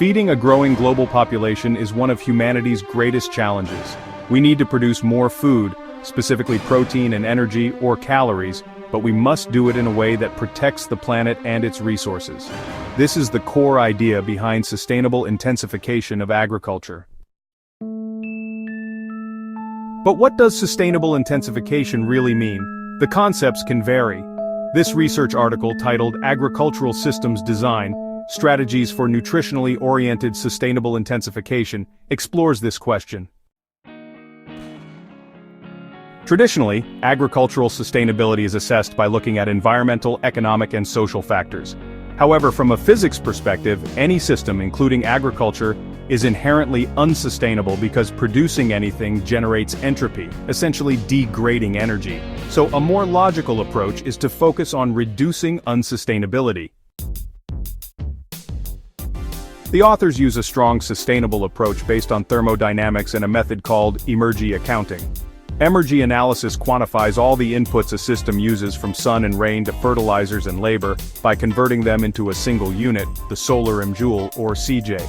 Feeding a growing global population is one of humanity's greatest challenges. We need to produce more food, specifically protein and energy or calories, but we must do it in a way that protects the planet and its resources. This is the core idea behind sustainable intensification of agriculture. But what does sustainable intensification really mean? The concepts can vary. This research article titled Agricultural Systems Design, Strategies for Nutritionally Oriented Sustainable Intensification explores this question. Traditionally, agricultural sustainability is assessed by looking at environmental, economic, and social factors. However, from a physics perspective, any system, including agriculture, is inherently unsustainable because producing anything generates entropy, essentially degrading energy. So a more logical approach is to focus on reducing unsustainability. The authors use a strong sustainable approach based on thermodynamics and a method called emergy accounting. Emergy analysis quantifies all the inputs a system uses from sun and rain to fertilizers and labor by converting them into a single unit, the solar mjoule or CJ.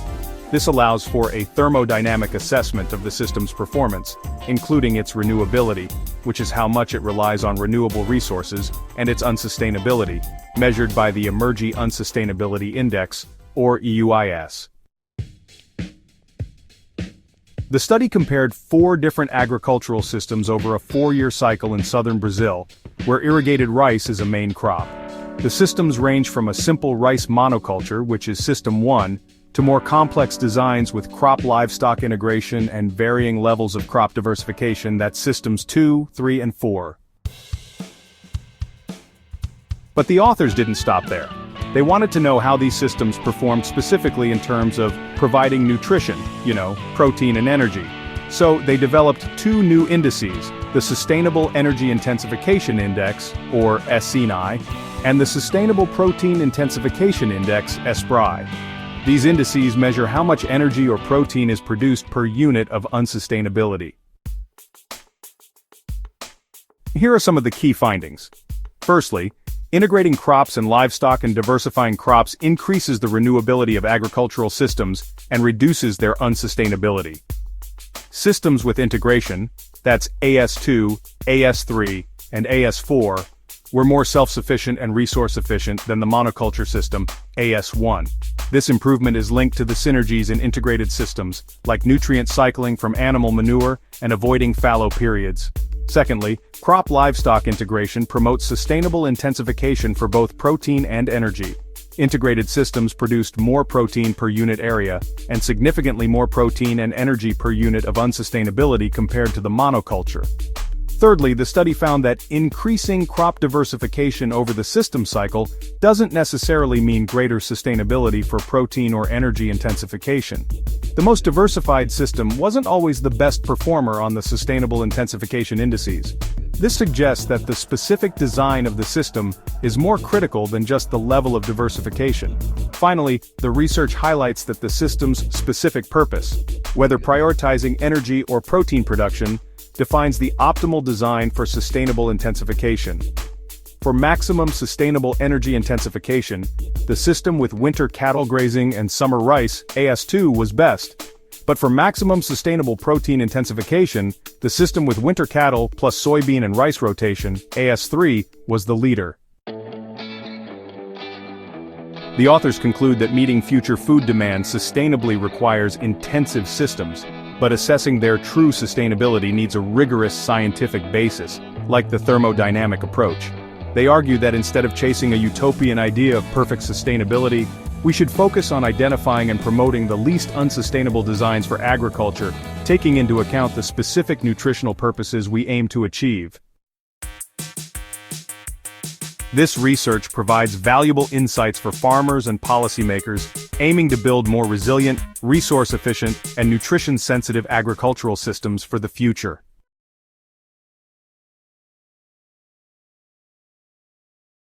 This allows for a thermodynamic assessment of the system's performance, including its renewability, which is how much it relies on renewable resources, and its unsustainability, measured by the Emergy Unsustainability Index, or EUIS. The study compared 4 different agricultural systems over a 4-year cycle in southern Brazil, where irrigated rice is a main crop. The systems range from a simple rice monoculture, which is System 1, to more complex designs with crop-livestock integration and varying levels of crop diversification, that's Systems 2, 3, and 4. But the authors didn't stop there. They wanted to know how these systems performed specifically in terms of providing nutrition, protein and energy. So they developed 2 new indices, the Sustainable Energy Intensification Index, or SENI, and the Sustainable Protein Intensification Index, SPRI. These indices measure how much energy or protein is produced per unit of unsustainability. Here are some of the key findings. Firstly, integrating crops and livestock and diversifying crops increases the renewability of agricultural systems and reduces their unsustainability. Systems with integration, that's AS2, AS3, and AS4, were more self-sufficient and resource-efficient than the monoculture system, AS1. This improvement is linked to the synergies in integrated systems, like nutrient cycling from animal manure and avoiding fallow periods. Secondly, crop-livestock integration promotes sustainable intensification for both protein and energy. Integrated systems produced more protein per unit area, and significantly more protein and energy per unit of unsustainability compared to the monoculture. Thirdly, the study found that increasing crop diversification over the system cycle doesn't necessarily mean greater sustainability for protein or energy intensification. The most diversified system wasn't always the best performer on the sustainable intensification indices. This suggests that the specific design of the system is more critical than just the level of diversification. Finally, the research highlights that the system's specific purpose, whether prioritizing energy or protein production, defines the optimal design for sustainable intensification. For maximum sustainable energy intensification, the system with winter cattle grazing and summer rice, AS2, was best. But for maximum sustainable protein intensification, the system with winter cattle plus soybean and rice rotation, AS3, was the leader. The authors conclude that meeting future food demand sustainably requires intensive systems, but assessing their true sustainability needs a rigorous scientific basis, like the thermodynamic approach. They argue that instead of chasing a utopian idea of perfect sustainability, we should focus on identifying and promoting the least unsustainable designs for agriculture, taking into account the specific nutritional purposes we aim to achieve. This research provides valuable insights for farmers and policymakers, aiming to build more resilient, resource-efficient, and nutrition-sensitive agricultural systems for the future.